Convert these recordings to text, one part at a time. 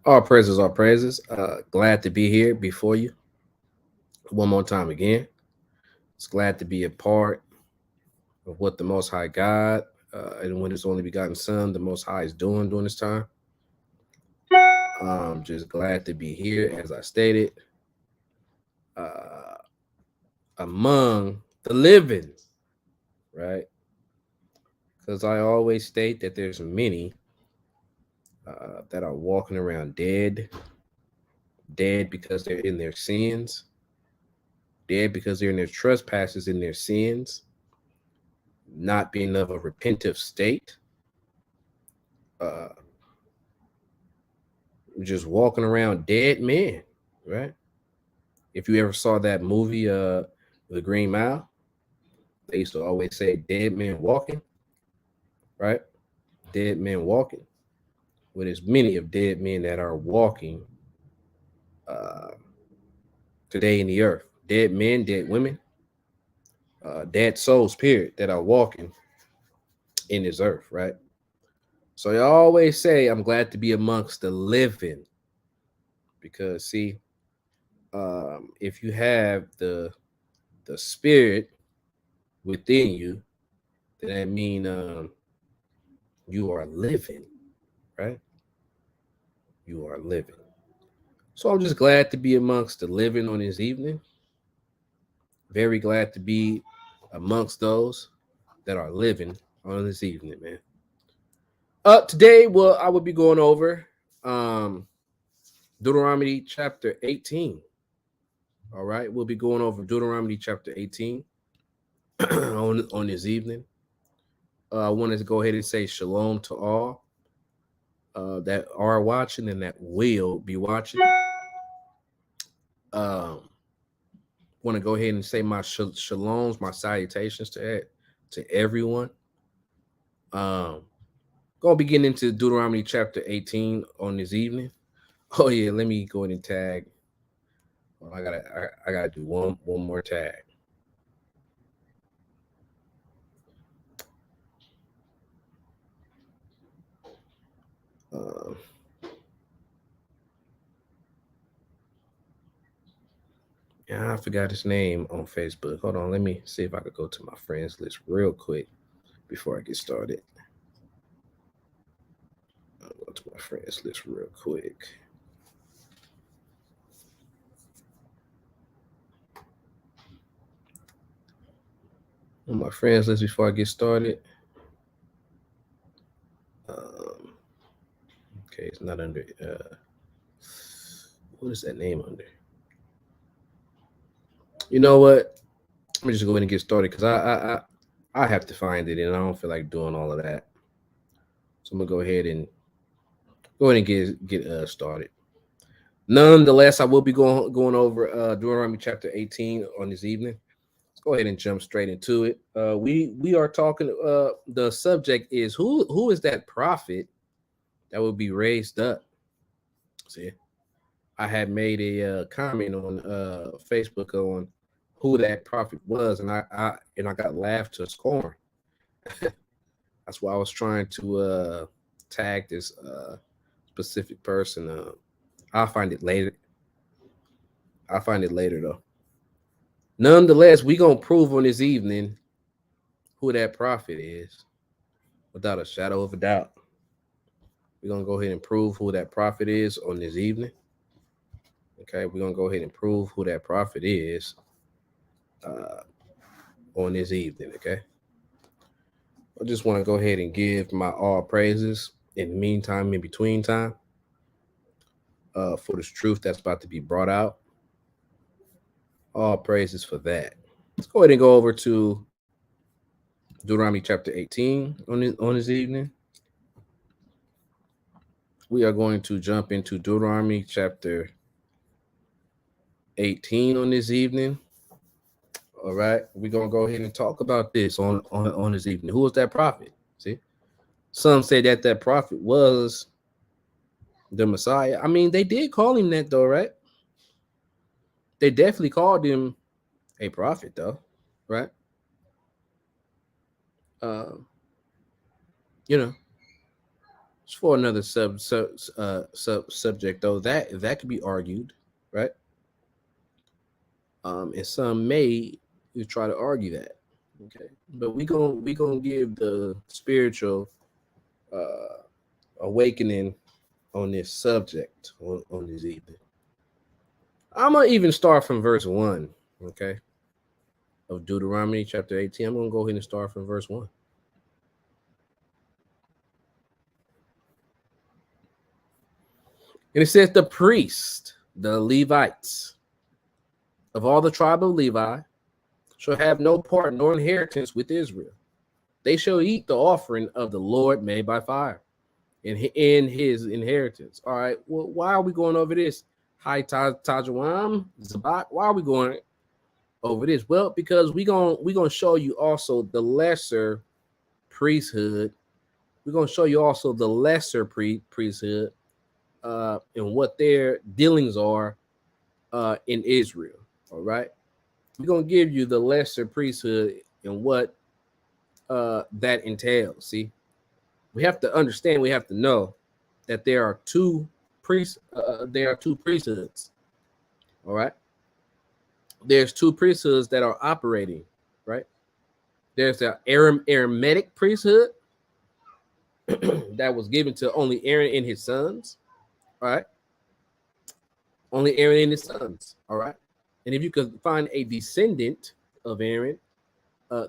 All praises, all praises. Glad to be here before you one more time again. It's glad to be a part of what the Most High God and when His only begotten Son, the Most High, is doing during this time. Just glad to be here, as I stated, uh, among the living, right? Because I always state that there's many that are walking around dead, dead because they're in their sins, dead because they're in their trespasses, in their sins, not being of a repentive state, uh, just walking around dead men, right? If you ever saw that movie, The Green Mile, they used to always say dead men walking, right? Dead men walking. Well, there's many of dead men that are walking uh, today in the earth. Dead men, dead women, dead souls, period, that are walking in this earth, right? So I always say, I'm glad to be amongst the living because, see, if you have the spirit within you, then that mean you are living, right? You are living. So I'm just glad to be amongst the living on this evening. Very glad to be amongst those that are living on this evening, man. Today, well, I will be going over um Deuteronomy chapter 18. All right, we'll be going over Deuteronomy chapter 18 on this evening. I wanted to go ahead and say shalom to all that are watching and that will be watching. Um, want to go ahead and say my shaloms, my salutations to everyone. Um, gonna be getting into Deuteronomy chapter 18 on this evening. Oh yeah, let me go ahead and tag. Well, I gotta do one more tag. Um, yeah, I forgot his name on Facebook. Hold on, let me see if I could go to my friends list real quick before I get started. I'll go to my friends list real quick. On my friends list before I get started. Um, okay, it's not under. What is that name under? You know what? Let me just go ahead and get started because I have to find it and I don't feel like doing all of that. So I'm gonna go ahead and get started. Nonetheless, I will be going over Deuteronomy chapter 18 on this evening. Let's go ahead and jump straight into it. We are talking. The subject is who is that prophet that will be raised up? See, I had made a comment on Facebook on who that prophet was, and I got laughed to scorn. That's why I was trying to tag this specific person. I'll find it later. I'll find it later though. Nonetheless, we gonna prove on this evening who that prophet is, without a shadow of a doubt. We're gonna go ahead and prove who that prophet is on this evening. Okay, we're gonna go ahead and prove who that prophet is uh, on this evening. Okay, I just want to go ahead and give my all praises in the meantime, in between time, for this truth that's about to be brought out. All praises for that. Let's go ahead and go over to Deuteronomy chapter 18 on this evening. We are going to jump into Deuteronomy chapter 18 on this evening. All right, we're gonna go ahead and talk about this on this evening. Who was that prophet? See, some say that that prophet was the Messiah. I mean, they did call him that though, right? They definitely called him a prophet though, right? Um, you know, It's for another subject though. That could be argued, right? And some may try to argue that. Okay, but we gonna give the spiritual uh, awakening on this subject on this evening. I'm gonna even start from verse 1. Okay, of Deuteronomy chapter 18. I'm gonna go ahead and start from verse 1. And it says, the priest, the Levites of all the tribe of Levi, shall have no part nor inheritance with Israel. They shall eat the offering of the Lord made by fire in his inheritance. All right. Well, why are we going over this? Hi, Tajawam, Zabak. Why are we going over this? Well, because we gonna show you also the lesser priesthood. We're gonna show you also the lesser priesthood and what their dealings are in Israel. All right. We're gonna give you the lesser priesthood and what that entails. See, we have to understand, we have to know that there are two priests, there are two priesthoods. All right. There's two priesthoods that are operating, right? There's the Aramaic priesthood that was given to only Aaron and his sons. All right. Only Aaron and his sons. All right. And if you could find a descendant of Aaron,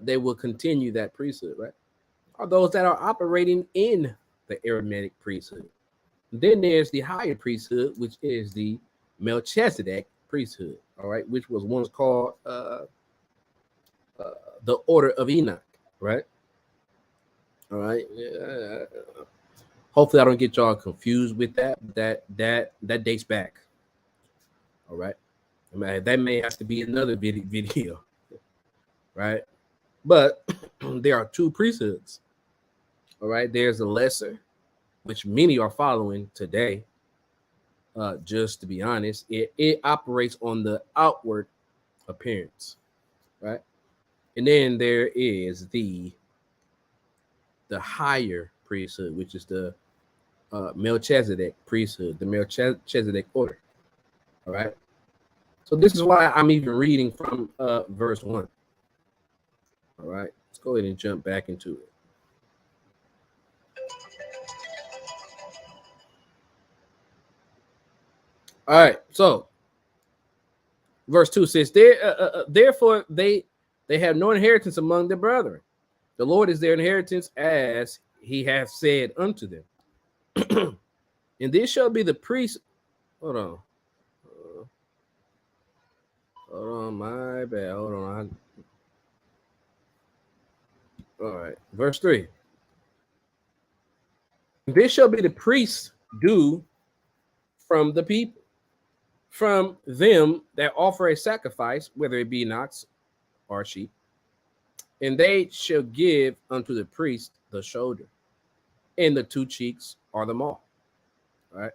they will continue that priesthood, right? Are those that are operating in the Aramaic priesthood. Then there's the higher priesthood, which is the Melchizedek priesthood, all right, which was once called the Order of Enoch, right? All right. Hopefully, I don't get y'all confused with that. That dates back. All right. I mean, that may have to be another video, right? But there are two priesthoods. All right. There's the lesser, which many are following today. Just to be honest, it operates on the outward appearance, right? And then there is the higher priesthood, which is the Melchizedek priesthood, the Melchizedek order. All right. So this is why I'm even reading from verse 1. All right. Let's go ahead and jump back into it. All right. So verse 2 says, therefore they have no inheritance among their brethren. The Lord is their inheritance, as he hath said unto them. And this shall be the priest. Hold on. Hold on, my bad. Hold on. All right. Verse 3. This shall be the priest due from the people, from them that offer a sacrifice, whether it be an ox or sheep. And they shall give unto the priest the shoulder, and the two cheeks are the maw. All right.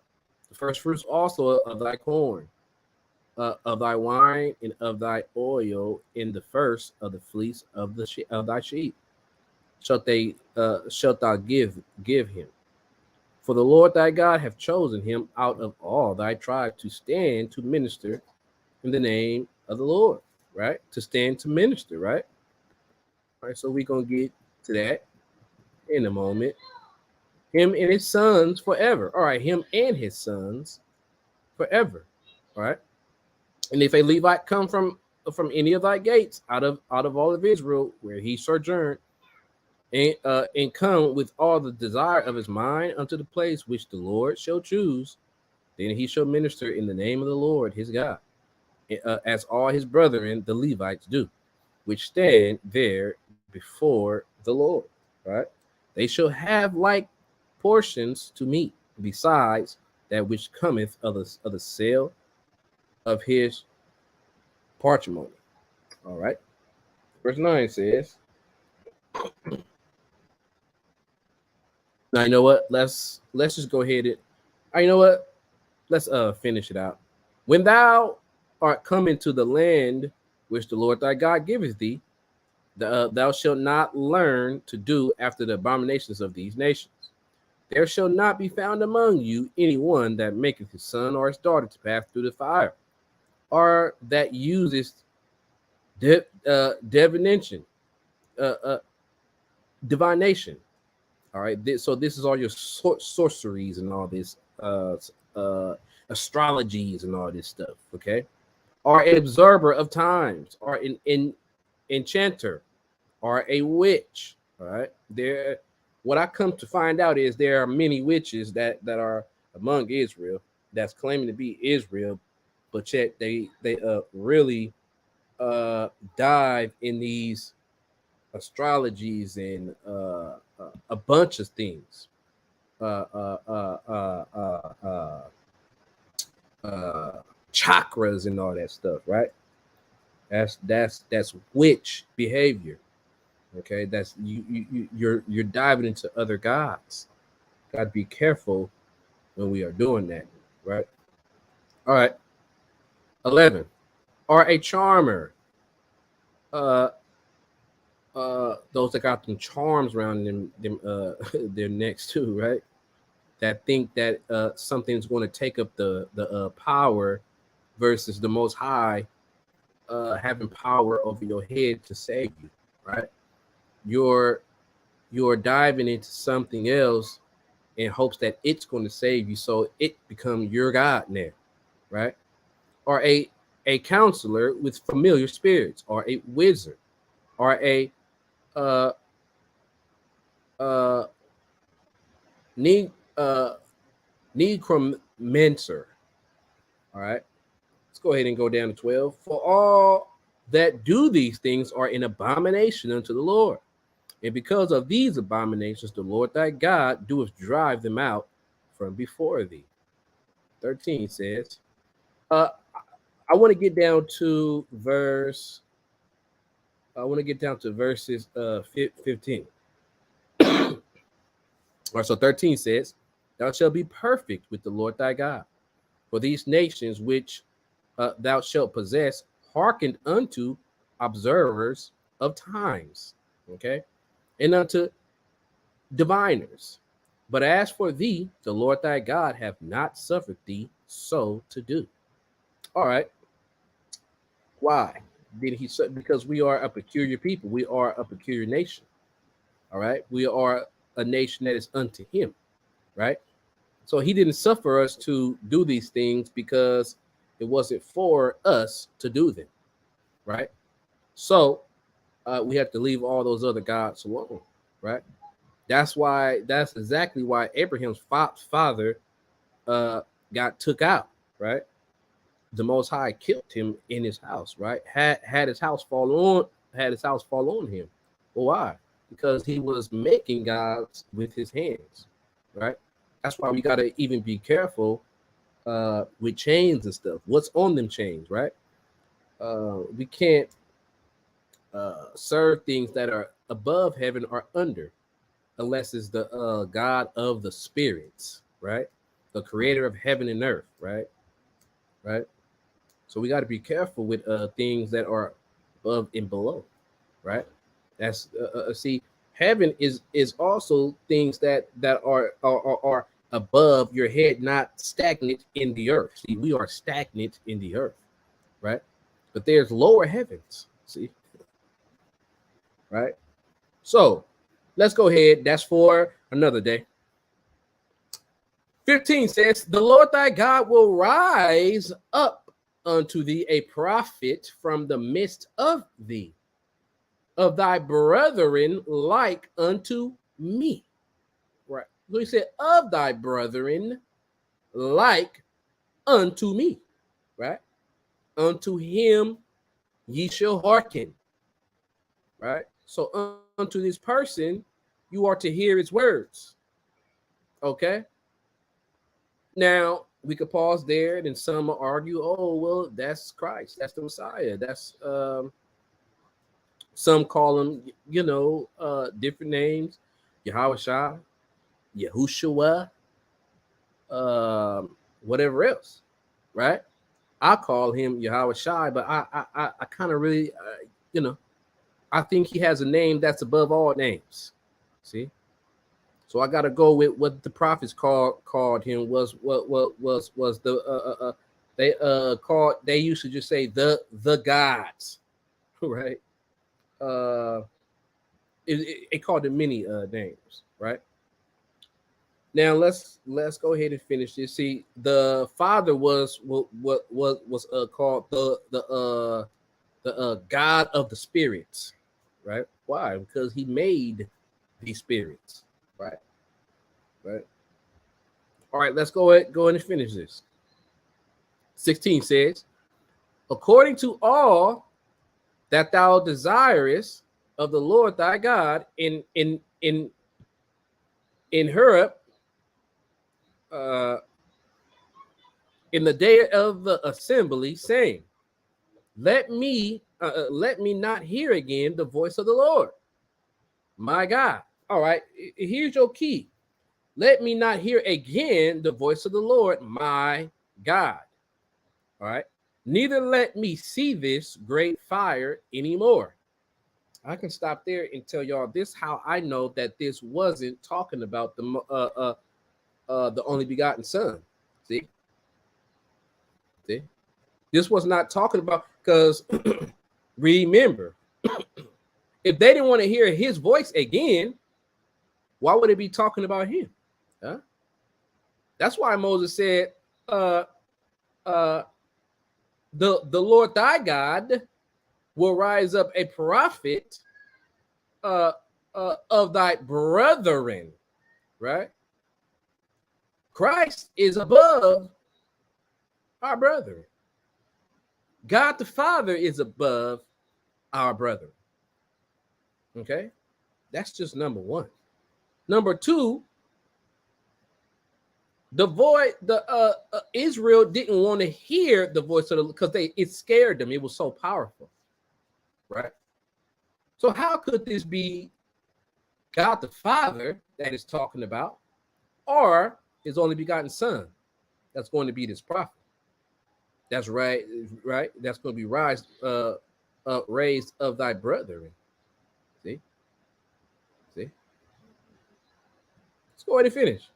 The first fruits also of thy corn, of thy wine, and of thy oil, in the first of the fleece of thy sheep, shalt thou give him. For the Lord thy God hath chosen him out of all thy tribe to stand to minister in the name of the Lord, right? To stand to minister, right? All right, so we're going to get to that in a moment. Him and his sons forever. All right, him and his sons forever. All right. And if a Levite come from any of thy gates out of all of Israel where he sojourned, and come with all the desire of his mind unto the place which the Lord shall choose, then he shall minister in the name of the Lord his God, as all his brethren the Levites do, which stand there before the Lord. Right? They shall have like portions to meet, besides that which cometh of the sale of his patrimony. All right. Verse 9 says, now you know what? Let's just go ahead and you know what? Let's finish it out. When thou art come into the land which the Lord thy God giveth thee, thou shalt not learn to do after the abominations of these nations. There shall not be found among you anyone that maketh his son or his daughter to pass through the fire, or that uses divination, uh, uh, divination. All right. So this is all your sorceries and all this uh, astrologies and all this stuff. Okay. Or an observer of times, or an enchanter, or a witch. All right. There. What I come to find out is there are many witches that are among Israel that's claiming to be Israel, but yet they really dive in these astrologies and a bunch of things, uh, uh, uh, uh, uh, uh, uh, chakras and all that stuff, right? That's witch behavior. Okay, that's you're diving into other gods. Got to be careful when we are doing that, right? All right, 11. Or a charmer. Uh, those that got them charms around them their necks too, right? That think that something's going to take up the power versus the Most High having power over your head to save you, right? You're you're diving into something else in hopes that it's going to save you, so it become your God now, right? Or a counselor with familiar spirits, or a wizard, or a uh uh ne- uh necromancer. All right, let's go ahead and go down to 12. For all that do these things are an abomination unto the Lord. And because of these abominations, the Lord thy God doeth drive them out from before thee. 13 says, uh, I want to get down to verses 15. All right, so 13 says, Thou shalt be perfect with the Lord thy God. For these nations which thou shalt possess hearkened unto observers of times, okay, and unto diviners. But as for thee, the Lord thy God hath not suffered thee so to do. All right. Why did he? Because we are a peculiar people. We are a peculiar nation. All right. We are a nation that is unto him. Right. So he didn't suffer us to do these things because it wasn't for us to do them. Right. So we have to leave all those other gods alone. Right. That's exactly why Abraham's father uh, got took out, right? The Most High killed him in his house, right? Had his house fall on him. Well, why? Because he was making gods with his hands, right? That's why we gotta even be careful with chains and stuff. What's on them chains, right? We can't serve things that are above heaven or under, unless it's the God of the spirits, right? The creator of heaven and earth, right? Right. So we got to be careful with things that are above and below, right? That's see, heaven is also things that are above your head, not stagnant in the earth. See, we are stagnant in the earth, right? But there's lower heavens. See, right? So let's go ahead. That's for another day. 15 says, The Lord thy God will rise up unto thee a prophet from the midst of thee, of thy brethren like unto me. Right. So he said, of thy brethren like unto me. Right. Unto him ye shall hearken. Right. So unto this person, you are to hear his words. Okay. Now we could pause there, and some will argue, oh, well, that's Christ, that's the Messiah. That's some call him, different names, Yahweh, Yahushua, whatever else, right? I call him Yahweh Shai, but I kind of really, I think he has a name that's above all names. See, So I got to go with what the prophets called him was was the they used to just say the gods, right? Uh, it called him many names, right? Now let's go ahead and finish this. See, the father was what was called the God of the spirits, right? Why? Because he made these spirits, right? Right. All right, let's go ahead and finish this. 16 says, according to all that thou desirest of the Lord thy God in Horeb, uh, in the day of the assembly, saying, let me not hear again the voice of the Lord, my God. All right, here's your key. Let me not hear again the voice of the Lord, my God. All right. Neither let me see this great fire anymore. I can stop there and tell y'all this how I know that this wasn't talking about the only begotten son. See? See? This was not talking about, because remember, if they didn't want to hear his voice again, why would it be talking about him? Huh? That's why Moses said, the Lord thy God will rise up a prophet of thy brethren, right? Christ is above our brethren. God the Father is above our brethren. Okay, that's just number one. Number two, the Israel didn't want to hear the voice of the, because it scared them. It was so powerful, right? So how could this be God the Father that is talking about, or his only begotten son that's going to be this prophet? That's right. That's going to be raised of thy brethren. See? Let's go ahead and finish.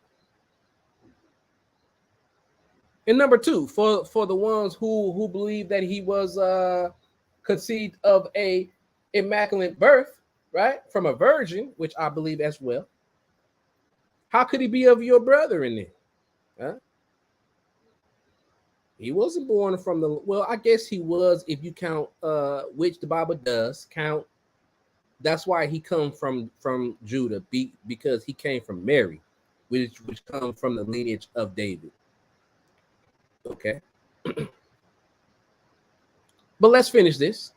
And number two, for the ones who believe that he was conceived of a immaculate birth, right, from a virgin, which I believe as well. How could he be of your brethren then? Huh? He wasn't born from the, well, I guess he was, if you count, which the Bible does count. That's why he come from Judah, because he came from Mary, which comes from the lineage of David. Okay. But let's finish this.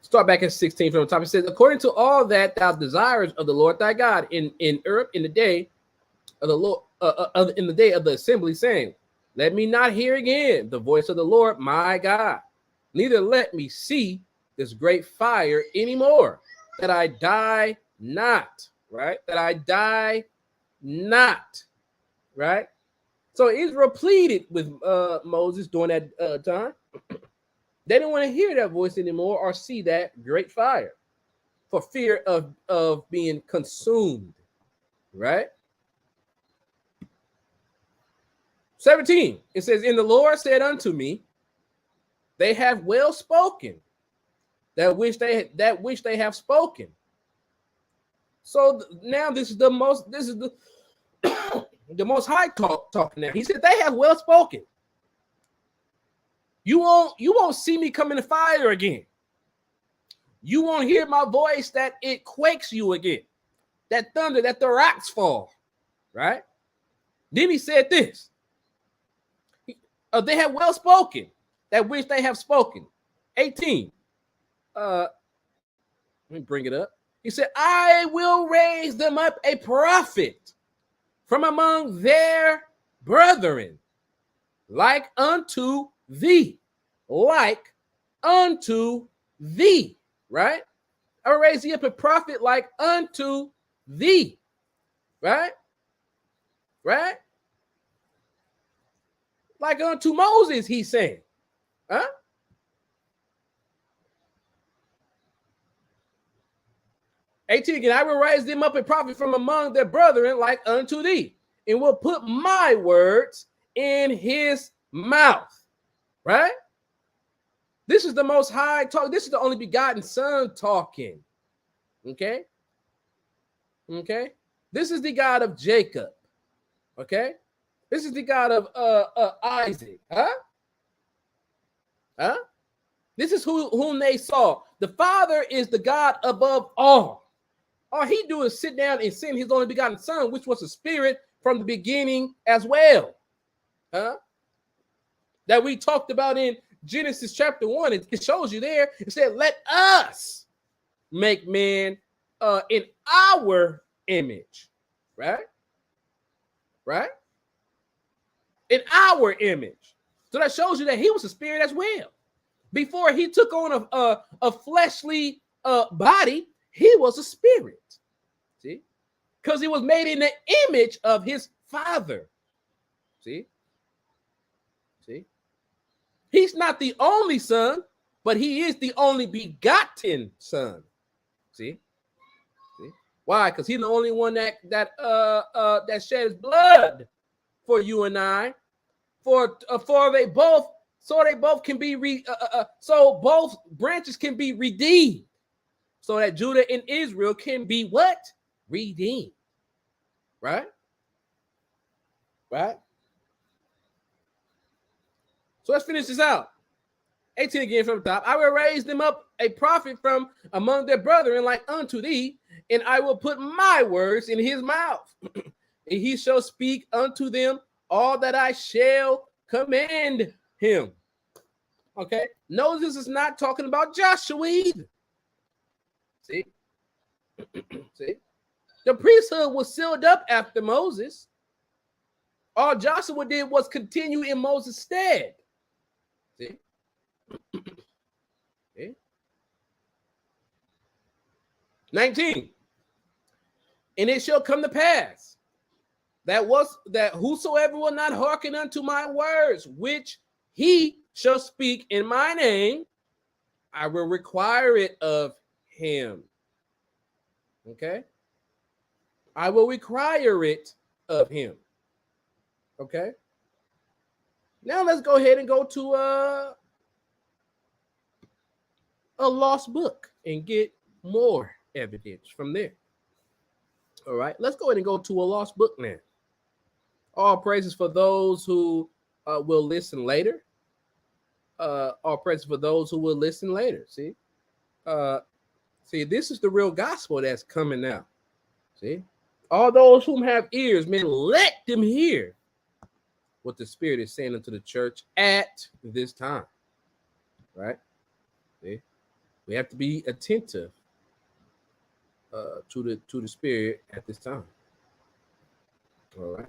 Start back at 16 from the top. It says, according to all that thou desires of the Lord thy God in Europe in the day of the Lord, in the day of the assembly, saying, let me not hear again the voice of the Lord my God, neither let me see this great fire anymore, that I die not, right? That I die not, right? So Israel pleaded with Moses during that time. They didn't want to hear that voice anymore or see that great fire for fear of being consumed, right? 17, it says, and the Lord said unto me, they have well spoken that which they have spoken. So now this is the the most high talking now. He said, they have well spoken. You won't see me come in the fire again. You won't hear my voice that it quakes you again. That thunder, that the rocks fall, right? Then he said this. They have well spoken, that which they have spoken. 18. Let me bring it up. He said, I will raise them up a prophet from among their brethren, like unto thee. Like unto thee, right? I will raise thee up a prophet like unto thee, right? Right? Like unto Moses, he's saying. Huh? 18 again, I will raise them up a prophet from among their brethren like unto thee, and will put my words in his mouth. Right? This is the Most High talk. This is the only begotten Son talking. Okay? Okay? This is the God of Jacob. Okay? This is the God of Isaac. Huh? Huh? This is whom they saw. The Father is the God above all. All he do is sit down and send his only begotten Son, which was a spirit from the beginning as well. Huh? That we talked about in Genesis chapter 1. It shows you there. It said, let us make man in our image. Right? Right? In our image. So that shows you that he was a spirit as well. Before he took on a fleshly body, he was a spirit. See? Because he was made in the image of his Father. See? See? He's not the only Son, but he is the only begotten Son. See? See? Why? Because he's the only one that sheds blood for you and I. For they both can be so both branches can be redeemed, so that Judah and Israel can be what? Redeemed. Right? Right? So let's finish this out. 18 again from the top. I will raise them up a prophet from among their brethren like unto thee, and I will put my words in his mouth, and he shall speak unto them all that I shall command him. Okay, notice this is not talking about Joshua either. See? See? The priesthood was sealed up after Moses. All Joshua did was continue in Moses' stead. See? See? 19. And it shall come to pass that whosoever will not hearken unto my words, which he shall speak in my name, I will require it of him. Okay? I will require it of him. Okay? Now let's go ahead and go to a lost book and get more evidence from there. All right, let's go ahead and go to a lost book now. All praises for those who will listen later. All praises for those who will listen later. See, this is the real gospel that's coming now. See, all those whom have ears, man, let them hear what the Spirit is saying unto the church at this time. Right? See, we have to be attentive to the Spirit at this time. All right.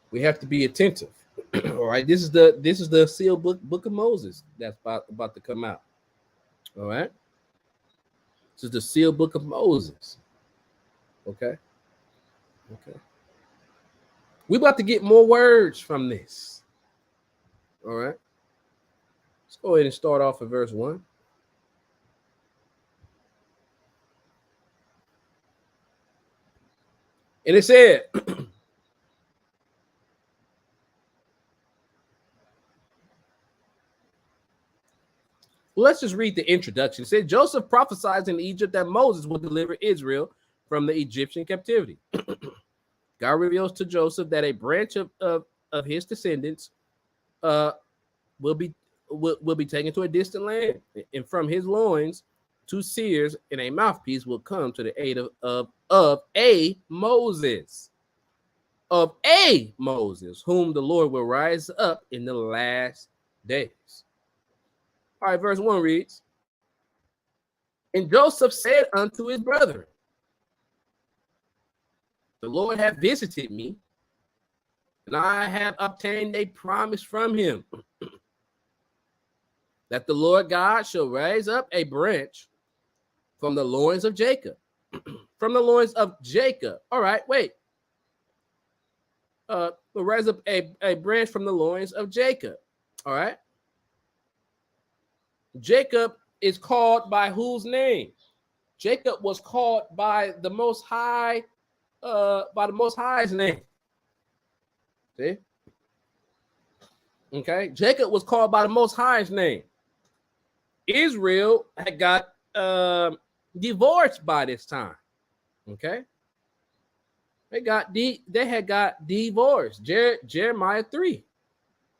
We have to be attentive. All right. This is the sealed book of Moses that's about to come out. All right. This is the sealed book of Moses. Okay. Okay. We're about to get more words from this. All right. Let's go ahead and start off at verse 1. And it said, let's just read the introduction. It said, Joseph prophesied in Egypt that Moses would deliver Israel from the Egyptian captivity. God reveals to Joseph that a branch of his descendants will be taken to a distant land, and from his loins 2 seers and a mouthpiece will come to the aid of a Moses, whom the Lord will rise up in the last days. All right, verse 1 reads, and Joseph said unto his brethren, the Lord hath visited me, and I have obtained a promise from him that the Lord God shall raise up a branch from the loins of Jacob. From the loins of Jacob. All right, wait. Will raise up a branch from the loins of Jacob. All right. Jacob is called by whose name? Jacob was called by the Most High, by the Most High's name. See? Okay, Jacob was called by the Most High's name. Israel had got divorced by this time. Okay, they had got divorced. Jeremiah 3.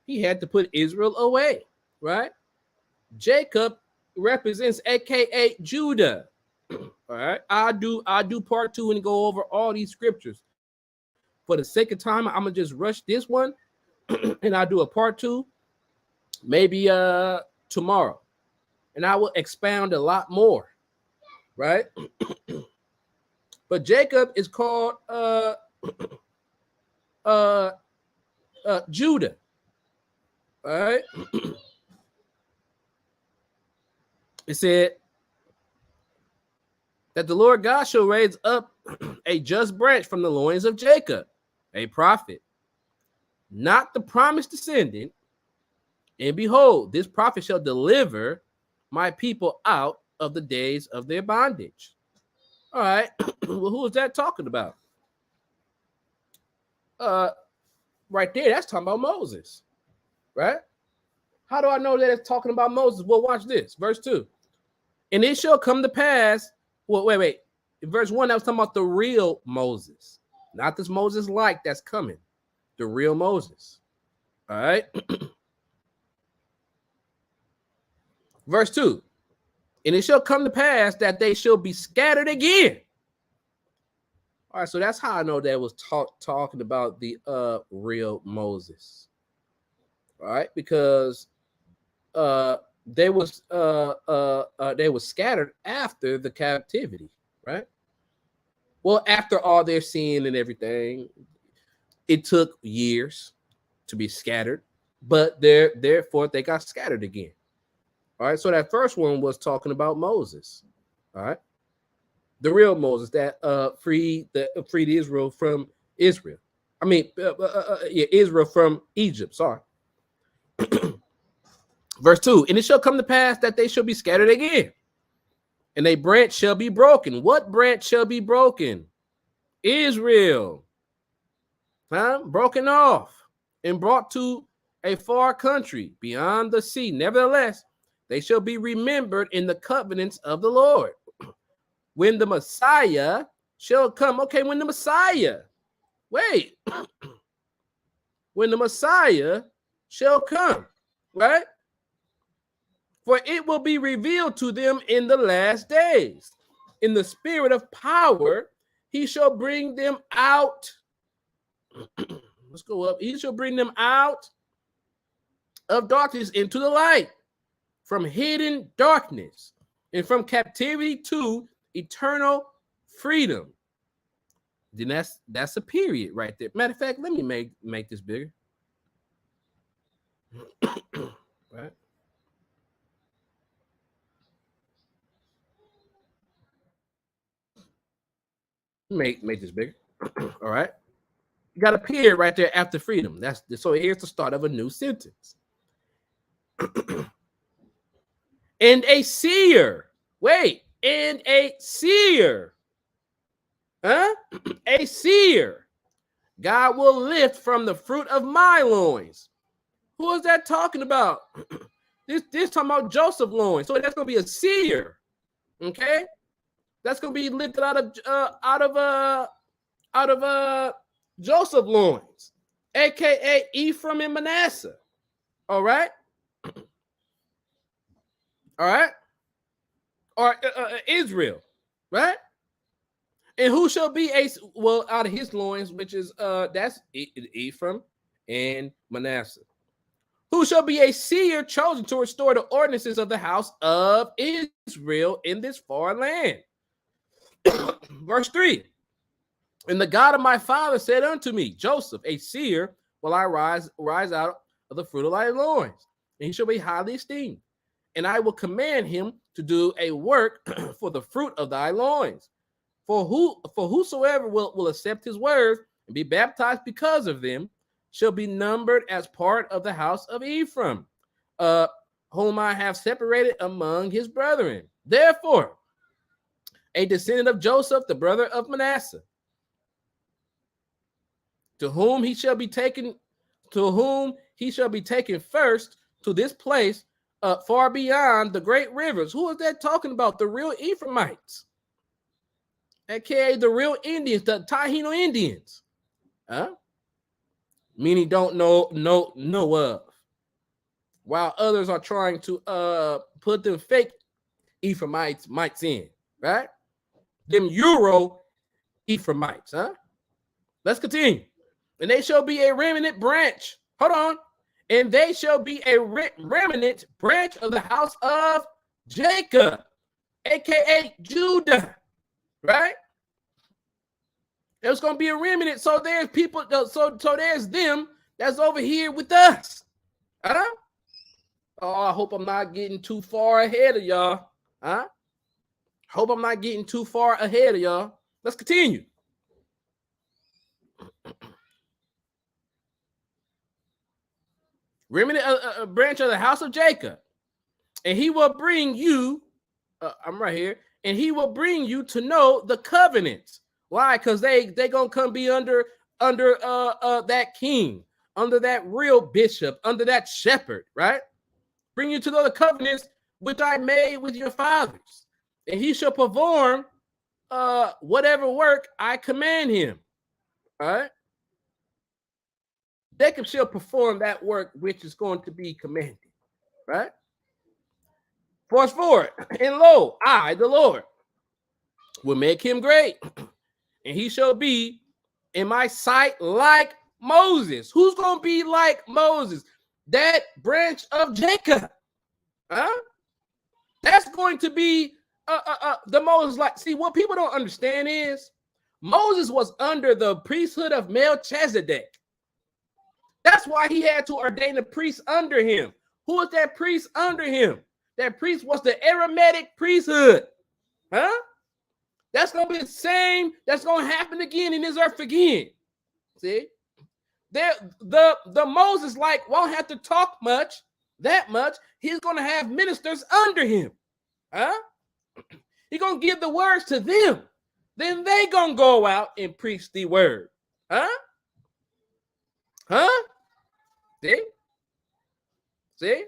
He had to put Israel away, right? Jacob represents AKA Judah. All right. I do part 2 and go over all these scriptures. For the sake of time, I'm gonna just rush this one and I'll do a part 2 maybe tomorrow. And I will expound a lot more, right? But Jacob is called Judah. All right. It said that the Lord God shall raise up a just branch from the loins of Jacob, a prophet, not the promised descendant. And behold, this prophet shall deliver my people out of the days of their bondage. All right. Well, who is that talking about? Right there, that's talking about Moses, right? How do I know that it's talking about Moses? Well, watch this, verse 2. And it shall come to pass. Well, wait. In verse 1, that was talking about the real Moses, not this Moses like that's coming, the real Moses. All right. Verse 2. And it shall come to pass that they shall be scattered again. All right, so that's how I know that was talking about the real Moses. All right, because they was scattered after the captivity, right? Well, after all their sin and everything, it took years to be scattered, but therefore they got scattered again. All right, so that first one was talking about Moses. All right, the real Moses that freed Israel from Israel. I mean, Israel from Egypt. Sorry. Verse 2, and it shall come to pass that they shall be scattered again, and a branch shall be broken. What branch shall be broken? Israel. Broken off and brought to a far country beyond the sea. Nevertheless, they shall be remembered in the covenants of the Lord. When the Messiah shall come. Okay, when the Messiah. Wait. When the Messiah shall come, right? For it will be revealed to them in the last days. In the spirit of power, he shall bring them out. Let's go up. He shall bring them out of darkness into the light, from hidden darkness, and from captivity to eternal freedom. Then that's a period right there. Matter of fact, let me make this bigger. Right. Make this bigger. All right. You got a period right there after freedom. So here's the start of a new sentence. And a seer. Wait, and a seer. Huh? A seer. God will lift from the fruit of my loins. Who is that talking about? This talking about Joseph loins. So that's gonna be a seer. Okay, that's gonna be lifted out of Joseph loins, aka Ephraim and Manasseh. All right, all right, or Israel, right? And who shall be out of his loins, which is that's Ephraim and Manasseh. Who shall be a seer chosen to restore the ordinances of the house of Israel in this far land. Verse 3. And the God of my father said unto me, Joseph, a seer will I rise out of the fruit of thy loins, and he shall be highly esteemed. And I will command him to do a work for the fruit of thy loins. For whosoever will accept his words and be baptized because of them shall be numbered as part of the house of Ephraim. whom I have separated among his brethren. Therefore, a descendant of Joseph, the brother of Manasseh, to whom he shall be taken first to this place, far beyond the great rivers. Who is that talking about? The real Ephraimites, aka the real Indians, the Taino Indians. Meaning don't know of. While others are trying to put them fake Ephraimites in, right? Them Euro Ephraimites, Let's continue. And they shall be a remnant branch. Hold on. And they shall be a remnant branch of the house of Jacob, aka Judah, right? There's going to be a remnant. So there's people, so there's them that's over here with us. Oh, I hope I'm not getting too far ahead of y'all. Hope I'm not getting too far ahead of y'all. Let's continue. Remnant, a branch of the house of Jacob. And he will bring you, I'm right here, and he will bring you to know the covenants. Why? Because they gonna come be under that king, under that real bishop, under that shepherd, right? Bring you to know the covenants which I made with your fathers, and he shall perform whatever work I command him. All right. Jacob shall perform that work which is going to be commanded. Right? Verse 4, and lo, I, the Lord, will make him great, and he shall be in my sight like Moses. Who's going to be like Moses? That branch of Jacob. That's going to be the Moses. Like, see, what people don't understand is Moses was under the priesthood of Melchizedek. That's why he had to ordain a priest under him. Who was that priest under him? That priest was the Aramaic priesthood. That's going to be the same. That's going to happen again in this earth again. See? The Moses won't have to talk that much. He's going to have ministers under him. He's going to give the words to them. Then they going to go out and preach the word. See?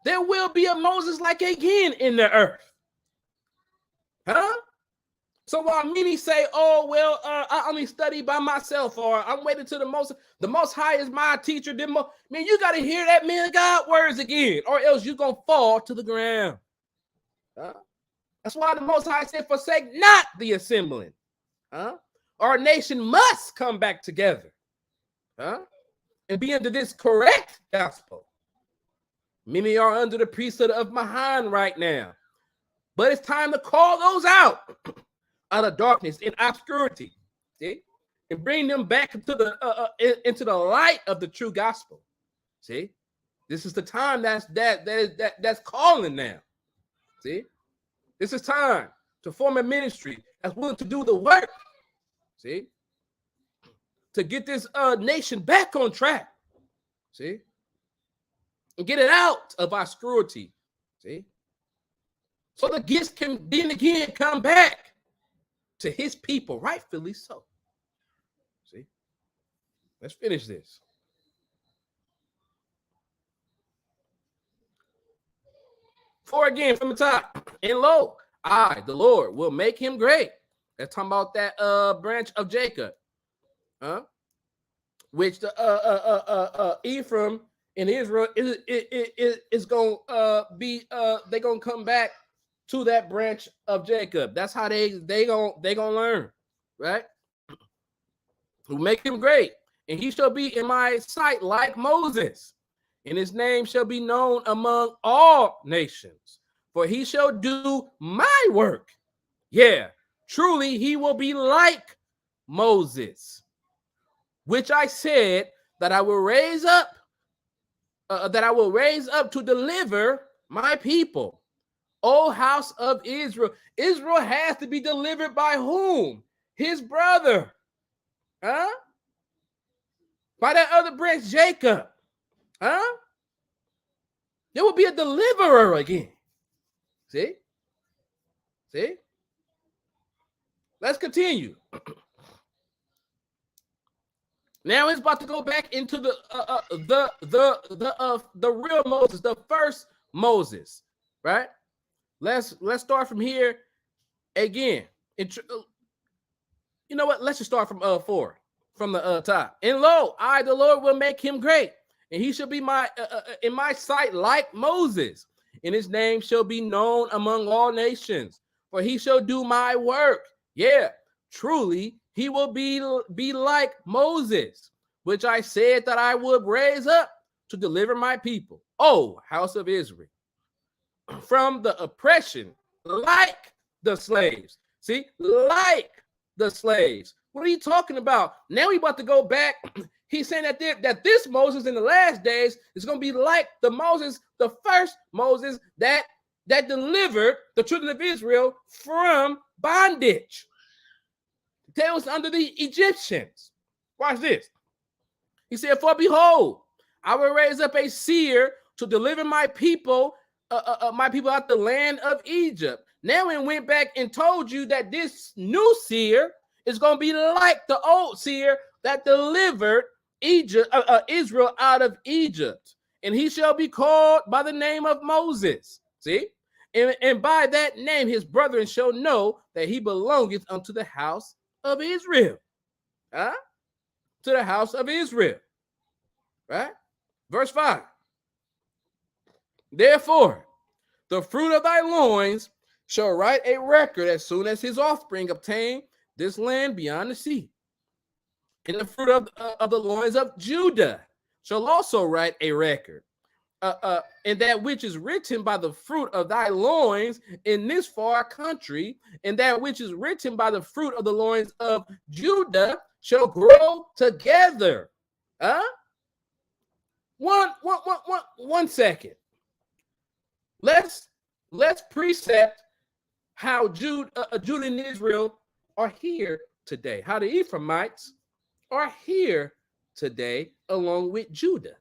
There will be a Moses like again in the earth. So while many say, oh, well, I only study by myself, or I'm waiting to the most high is my teacher. Man, you got to hear that man of God words again, or else you're going to fall to the ground. That's why the Most High said, forsake not the assembling. Our nation must come back together. And be under this correct gospel. Many are under the priesthood of Mahan right now. But it's time to call those out of darkness and obscurity. See? And bring them back into the light of the true gospel. See? This is the time that's calling now. See? This is time to form a ministry that's willing to do the work. See? To get this nation back on track. See? And get it out of obscurity. See? So the gifts can then again come back to his people, rightfully so. See? Let's finish this. For again, from the top, and lo, I, the Lord, will make him great. Let's talk about that branch of Jacob. Which the Ephraim and Israel is going to be they're going to come back to that branch of Jacob. That's how they going to learn, right? Who make him great, and he shall be in my sight like Moses, and his name shall be known among all nations, for he shall do my work. Yeah, truly he will be like Moses, which I said that I will raise up, to deliver my people. O house of Israel. Israel has to be delivered by whom? His brother. By that other branch, Jacob. There will be a deliverer again. See? Let's continue. Now it's about to go back into the real Moses, the first Moses, right? Let's start from here again. You know what? Let's just start from 4, from the top. And lo, I, the Lord, will make him great, and he shall be in my sight like Moses, and his name shall be known among all nations, for he shall do my work. Yeah, truly, he will be like Moses, which I said that I would raise up to deliver my people, O house of Israel, from the oppression, like the slaves. See, like the slaves. What are you talking about? Now we about to go back. He's saying that this Moses in the last days is going to be like the Moses, the first Moses that delivered the children of Israel from bondage. They was under the Egyptians. Watch this. He said, for behold, I will raise up a seer to deliver my people out the land of Egypt. Now it went back and told you that this new seer is going to be like the old seer that delivered Israel out of Egypt. And he shall be called by the name of Moses. See? And by that name his brethren shall know that he belongeth unto the house of Israel. Huh? To the house of Israel. Right? Verse 5. Therefore, the fruit of thy loins shall write a record as soon as his offspring obtain this land beyond the sea. And the fruit of the loins of Judah shall also write a record. And that which is written by the fruit of thy loins in this far country, and that which is written by the fruit of the loins of Judah shall grow together. One second. Let's precept how Judah and Israel are here today. How the Ephraimites are here today along with Judah.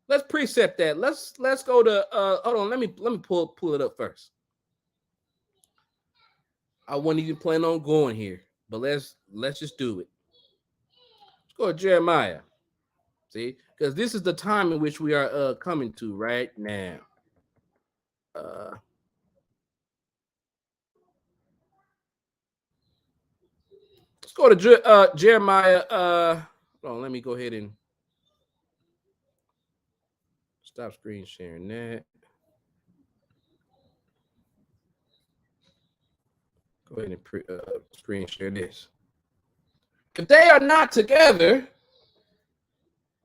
Let's precept that. Let's go to hold on. Let me pull it up first. I wasn't even planning on going here, but let's just do it. Let's go to Jeremiah. See, because this is the time in which we are coming to right now. Let's go to Jeremiah. Hold on, let me go ahead and stop screen sharing that. Go ahead and screen share this. If they are not together,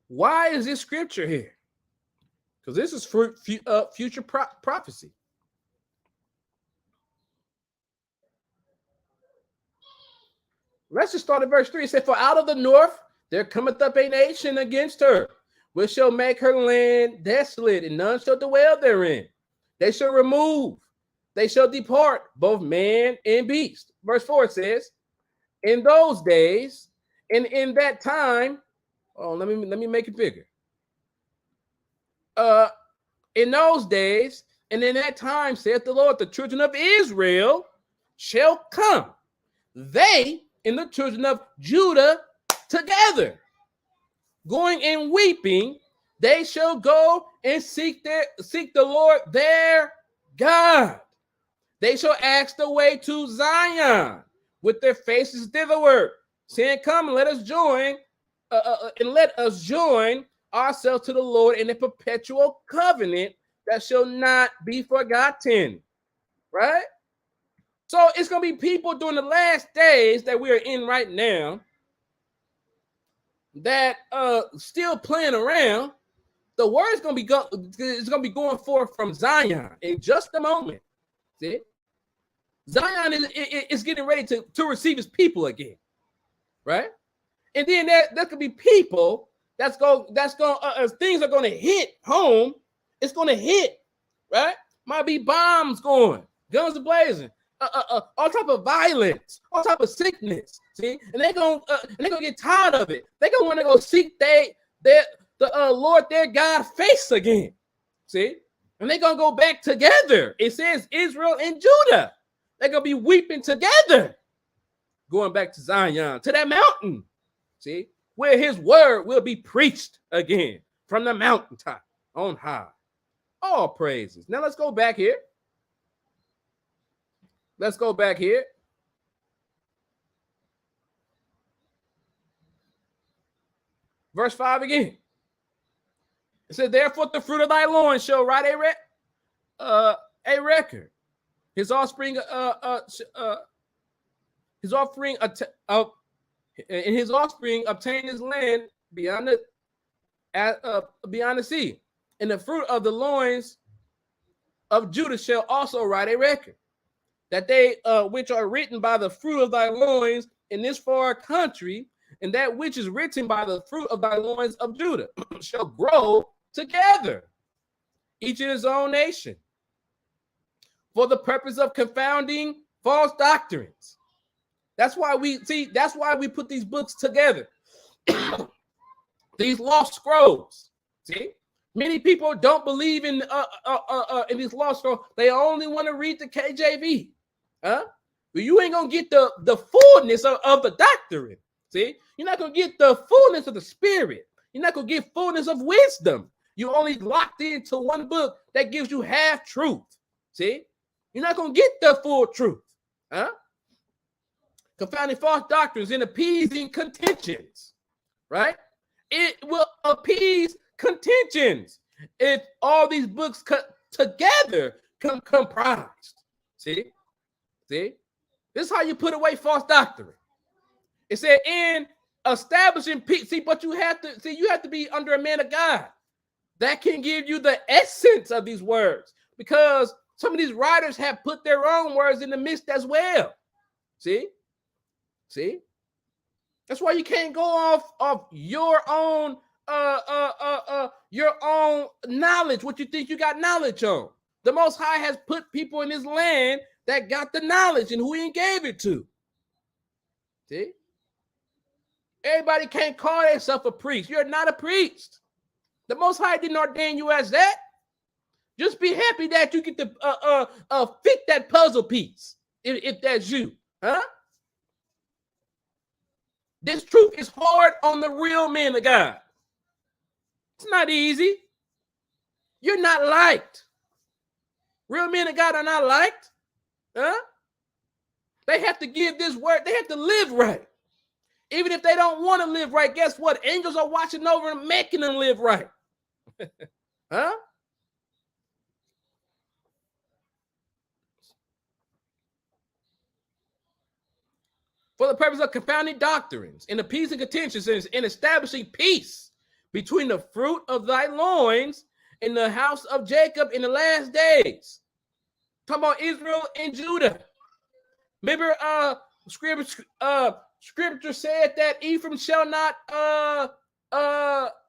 why is this scripture here? Because this is future prophecy. Let's just start at verse 3. It said, for out of the north there cometh up a nation against her, which shall make her land desolate, and none shall dwell therein. They shall remove, they shall depart, both man and beast. Verse 4 says, in those days, and in that time, let me make it bigger. In those days, and in that time, saith the Lord, the children of Israel shall come, they and the children of Judah together, going and weeping, they shall go and seek the Lord their God. They shall ask the way to Zion with their faces thitherward, saying, come and let us join, ourselves to the Lord in a perpetual covenant that shall not be forgotten. Right? So it's going to be people during the last days that we are in right now that still playing around. The word is going to be going forth from Zion in just a moment. See? Zion is getting ready to receive his people again. Right? And then there could be people that's going as things are going to hit home, it's going to hit, right? Might be bombs going, guns blazing, all type of violence, all type of sickness. See, and they're gonna get tired of it. They're gonna want to go seek the Lord their God face again. See, And they're going to go back together. It says Israel and Judah. They're going to be weeping together. Going back to Zion, to that mountain. See? Where his word will be preached again from the mountaintop on high. All praises. Now let's go back here. Let's go back here. Verse 5 again. It says, therefore the fruit of thy loins shall write a record. His offspring obtain his land beyond the sea. And the fruit of the loins of Judah shall also write a record, that they which are written by the fruit of thy loins in this far country, and that which is written by the fruit of thy loins of Judah shall grow together, each in his own nation, for the purpose of confounding false doctrines. That's why we put these books together. These lost scrolls. See, many people don't believe in these lost scrolls. They only want to read the KJV. But you ain't gonna get the fullness of the doctrine. See, you're not gonna get the fullness of the spirit. You're not gonna get fullness of wisdom. You only locked into one book that gives you half truth. See, you're not gonna get the full truth. Confounding false doctrines and appeasing contentions. Right? It will appease contentions if all these books together comprised. See, this is how you put away false doctrine. It said in establishing peace. See, but you have to be under a man of God that can give you the essence of these words, because some of these writers have put their own words in the midst as well. See. That's why you can't go off your own knowledge, what you think you got knowledge on. The Most High has put people in his land that got the knowledge, and who he gave it to. See? Everybody can't call themselves a priest. You're not a priest. The Most High didn't ordain you as that. Just be happy that you get to fit that puzzle piece, if that's you. This truth is hard on the real men of God. It's not easy. You're not liked. Real men of God are not liked. They have to give this word. They have to live right. Even if they don't want to live right, guess what? Angels are watching over and making them live right. For the purpose of confounding doctrines and appeasing contentions and establishing peace between the fruit of thy loins in the house of Jacob in the last days. Talking about Israel and Judah. Remember, scripture said that Ephraim shall not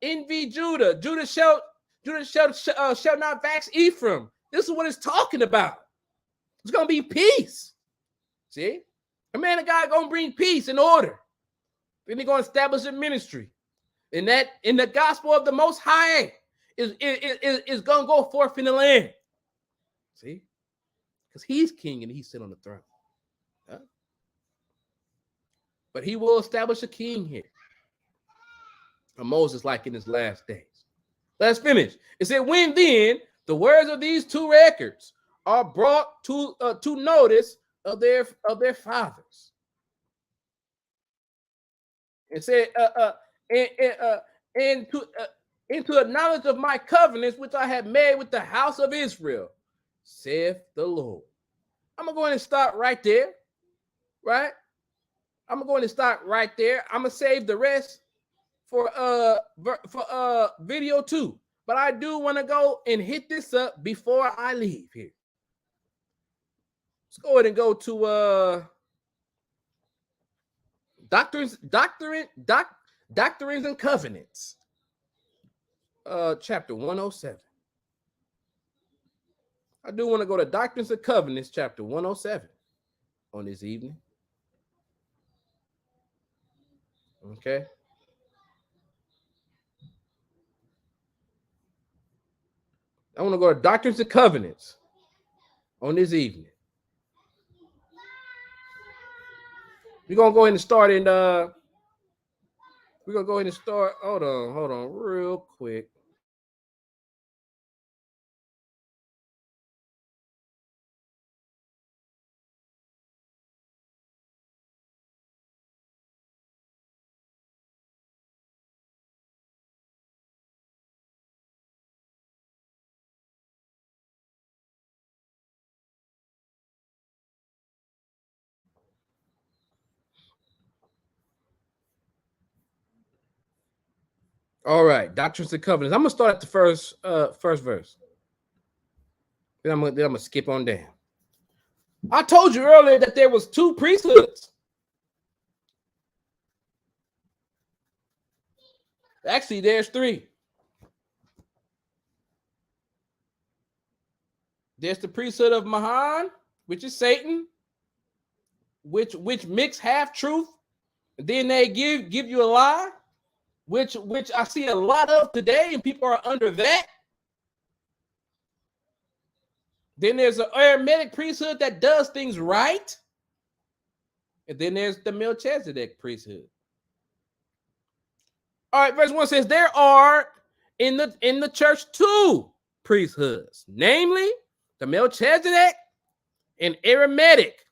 envy Judah. Judah shall not vex Ephraim. This is what it's talking about. It's gonna be peace. See? A man of God gonna bring peace and order. Then he's gonna establish a ministry. And that in the gospel of the Most High is gonna go forth in the land. See? Because he's king and he's sitting on the throne. But he will establish a king here. A Moses like in his last days. Let's finish. It said, when then the words of these two records are brought to notice of their fathers. It said, into the knowledge of my covenants which I have made with the house of Israel, saith the Lord. I'm gonna go ahead and start right there, right? I'm gonna go ahead and start right there. I'm gonna save the rest for video 2, but I do want to go and hit this up before I leave here. Let's go ahead and go to Doctrines and Covenants, chapter 107. I do want to go to Doctrines and Covenants, chapter 107 on this evening. Okay. I want to go to Doctrines and Covenants on this evening. We're gonna go ahead and start in we're gonna go ahead and start. Hold on, real quick. All right, Doctrines and Covenants. I'm gonna start at the first verse. Then I'm gonna skip on down. I told you earlier that there was 2 priesthoods. Actually, there's 3. There's the priesthood of Mahan, which is Satan, which mix half truth, and then they give you a lie, which I see a lot of today, and people are under that. Then there's an Aramaic priesthood that does things right, and then there's the Melchizedek priesthood. All right, verse 1 says there are in the church 2 priesthoods, namely the Melchizedek and Aramaic,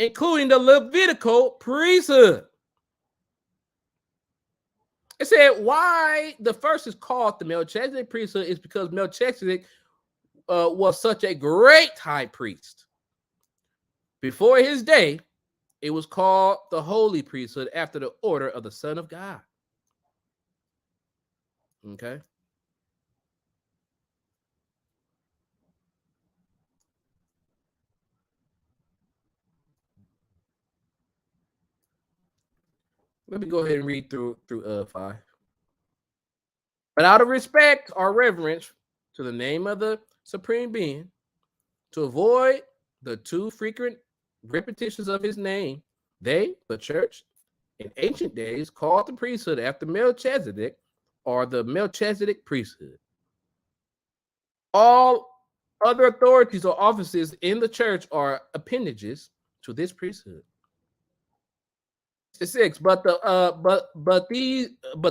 including the Levitical priesthood. It said why the first is called the Melchizedek priesthood is because Melchizedek was such a great high priest. Before his day, it was called the holy priesthood after the order of the Son of God. Okay. Let me go ahead and read through 5. But out of respect or reverence to the name of the supreme being, to avoid the too frequent repetitions of his name, they, the church, in ancient days called the priesthood after Melchizedek or the Melchizedek priesthood. All other authorities or offices in the church are appendages to this priesthood. 6. But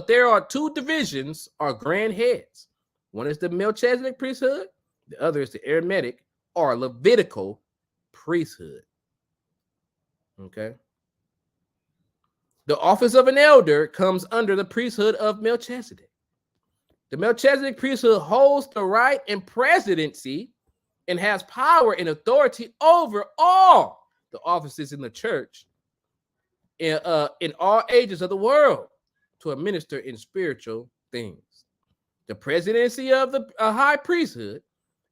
there are 2 divisions or grand heads. One is the Melchizedek priesthood, the other is the Aramaic or Levitical priesthood. Okay. The office of an elder comes under the priesthood of Melchizedek. The Melchizedek priesthood holds the right and presidency and has power and authority over all the offices in the church in all ages of the world to administer in spiritual things. The presidency of the high priesthood,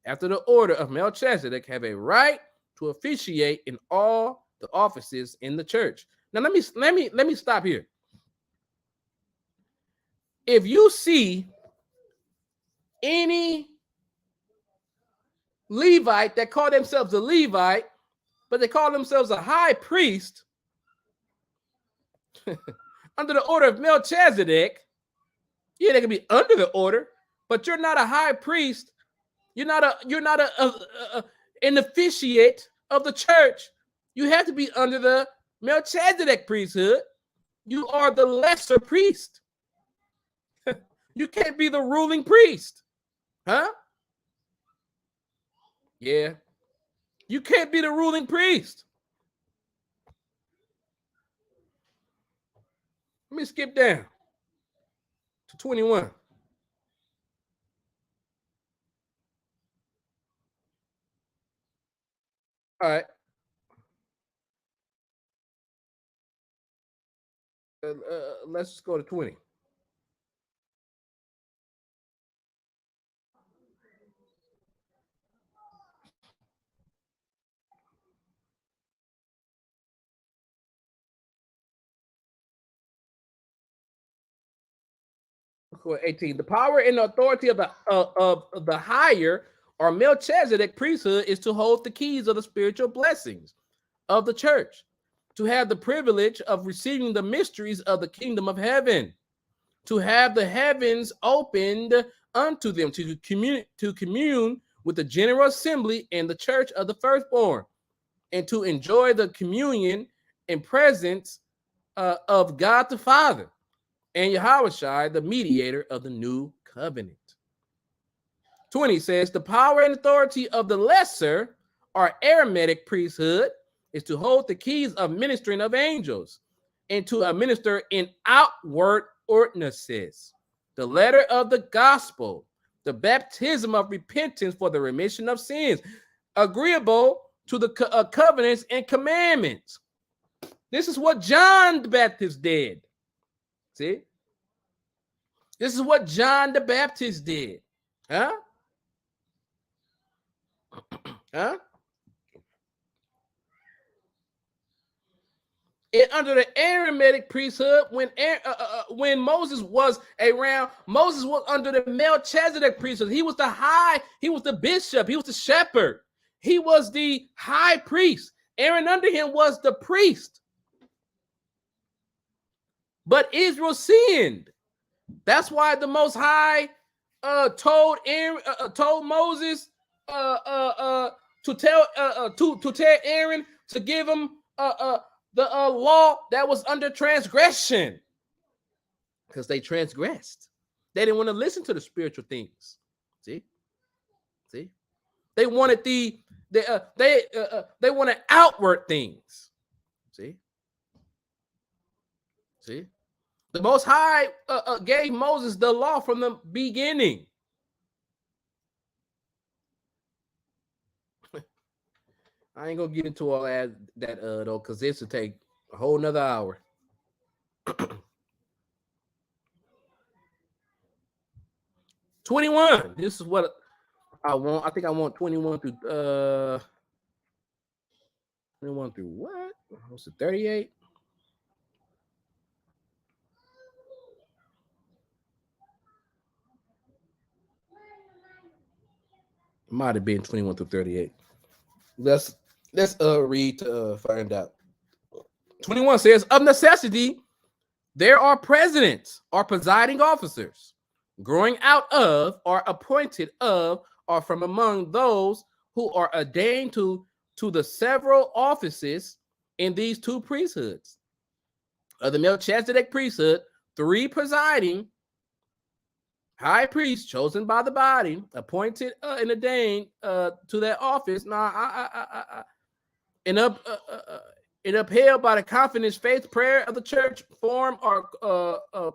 after the order of Melchizedek, have a right to officiate in all the offices in the church. Now let me stop here. If you see any Levite that call themselves a Levite, but they call themselves a high priest under the order of Melchizedek, yeah, they can be under the order, but you're not a high priest. You're not an officiate of the church. You have to be under the Melchizedek priesthood. You are the lesser priest. You can't be the ruling priest. Huh? Yeah. You can't be the ruling priest. Let me skip down to 21. All right. Let's just go to 20. Let's go to 18. The power and authority of the higher or Melchizedek priesthood is to hold the keys of the spiritual blessings of the church, to have the privilege of receiving the mysteries of the kingdom of heaven, to have the heavens opened unto them to commune with the general assembly and the church of the firstborn, and to enjoy the communion and presence of God the Father and Yahushua, the mediator of the new covenant. 20 says, the power and authority of the lesser or Aramaic priesthood is to hold the keys of ministering of angels and to administer in outward ordinances the letter of the gospel, the baptism of repentance for the remission of sins, agreeable to the covenants and commandments. This is what John the Baptist did. See? This is what John the Baptist did. Huh? Huh? And under the Aramaic priesthood, when Moses was around, Moses was under the Melchizedek priesthood. He was the bishop, he was the shepherd, he was the high priest. Aaron under him was the priest. But Israel sinned. That's why the Most High told Moses to tell Aaron to give him the law that was under transgression, because they transgressed. They didn't want to listen to the spiritual things. See, they wanted they wanted outward things. See, the Most High gave Moses the law from the beginning. I ain't gonna get into all that though, because this will take a whole nother hour. 21. This is what I want. I think I want 21 through 21 through what? What's it? 38? It might have been 21 through 38. Let's read to find out. 21 says, of necessity, there are presidents or presiding officers growing out of or appointed of or from among those who are ordained to the several offices in these two priesthoods. Of the Melchizedek priesthood, 3 presiding high priests chosen by the body, appointed and ordained to that office. Now, and upheld by the confidence, faith, prayer of the church, form or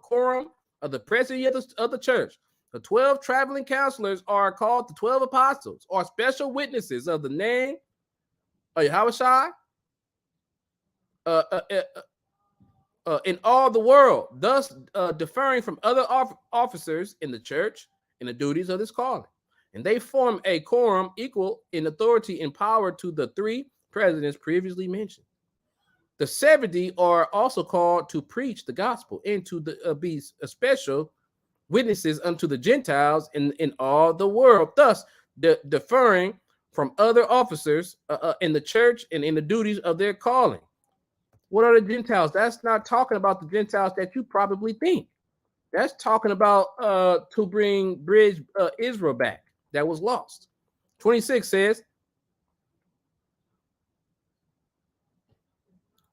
quorum of the president of the church. The 12 traveling counselors are called the 12 apostles, or special witnesses of the name of Yahushua in all the world, thus differing from other officers in the church in the duties of this calling. And they form a quorum equal in authority and power to the 3 presidents previously mentioned. The 70 are also called to preach the gospel and to be special witnesses unto the Gentiles in all the world, thus differing from other officers in the church and in the duties of their calling. What are the Gentiles? That's not talking about the Gentiles that you probably think. That's talking about to bridge Israel back that was lost. 26 says,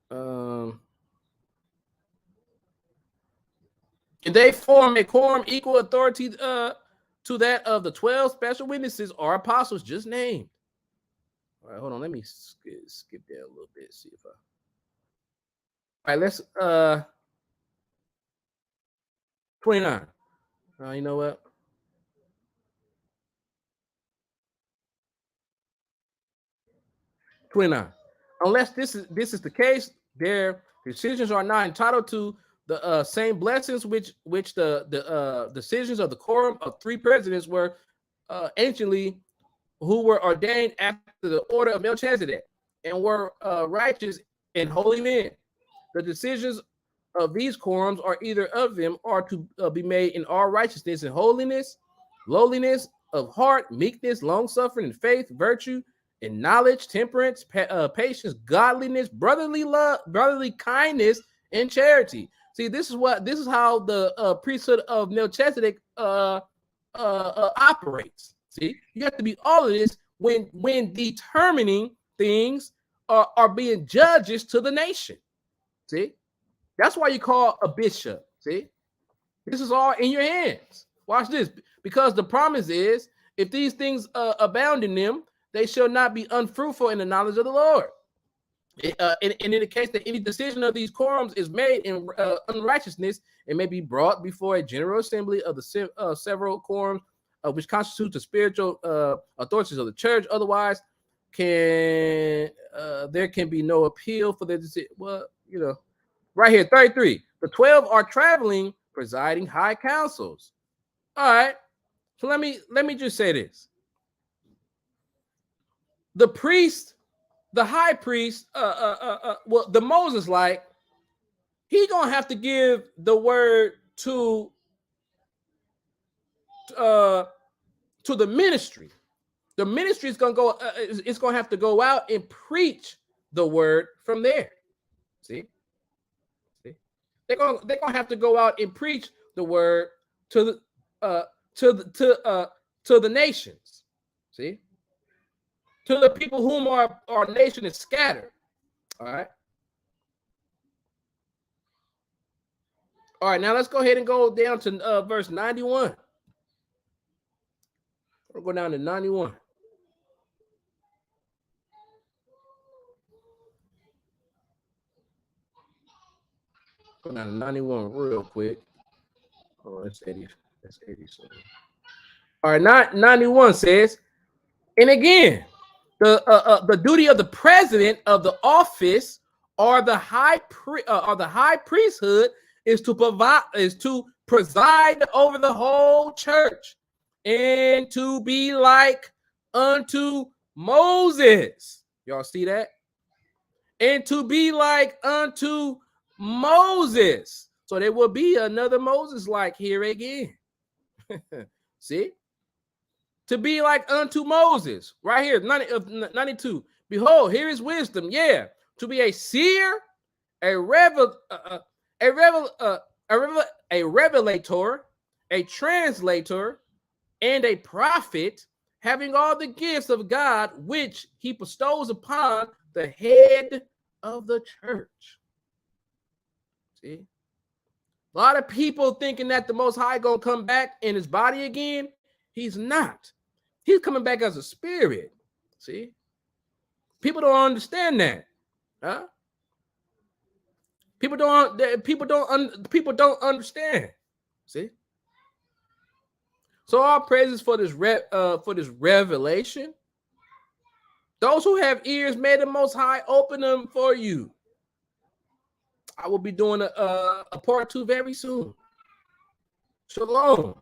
and they form a quorum equal authority to that of the 12 special witnesses or apostles just named. All right, hold on. Let me skip that a little bit. See if I. All right, let's 29. You know what? Unless this is the case, their decisions are not entitled to the same blessings which the decisions of the quorum of 3 presidents were anciently, who were ordained after the order of Melchizedek and were righteous and holy men. The decisions of these quorums are either of them are to be made in all righteousness and holiness, lowliness of heart, meekness, long suffering, and faith, virtue, and knowledge, temperance, patience, godliness, brotherly love, brotherly kindness, and charity. See, this is how the priesthood of Melchizedek operates. See, you have to be all of this when determining things are being judges to the nation. See, that's why you call a bishop. See, this is all in your hands. Watch this, because the promise is, if these things abound in them, they shall not be unfruitful in the knowledge of the Lord. And in the case that any decision of these quorums is made in unrighteousness, it may be brought before a general assembly of the several quorums, which constitute the spiritual authorities of the church. Otherwise, there can be no appeal for the decision. Well, right here, 33. The 12 are traveling, presiding high councils. All right. So let me just say this. The priest, the high priest, well, the Moses, like, he gonna have to give the word to the ministry. The ministry is gonna go. It's gonna have to go out and preach the word from there. See, they're gonna have to go out and preach the word to the nations. See, to the people whom our nation is scattered. All right. All right, now let's go ahead and go down to verse 91. We'll go down to 91. Go down to 91 real quick. Oh, that's 80. That's 87. All right, 91 says, and again, the duty of the president of the office or the high priesthood is to preside over the whole church and to be like unto Moses. Y'all see that? And to be like unto Moses. So there will be another Moses like here again. See? To be like unto Moses. Right here, 92. Behold, here is wisdom. Yeah. To be a seer, a revelator, a translator, and a prophet, having all the gifts of God, which he bestows upon the head of the church. See? A lot of people thinking that the Most High gonna come back in his body again. He's not. He's coming back as a spirit. See? People don't understand that. Huh? People don't understand. See? So all praises for this revelation. Those who have ears, may the Most High open them for you. I will be doing a part 2 very soon. Shalom.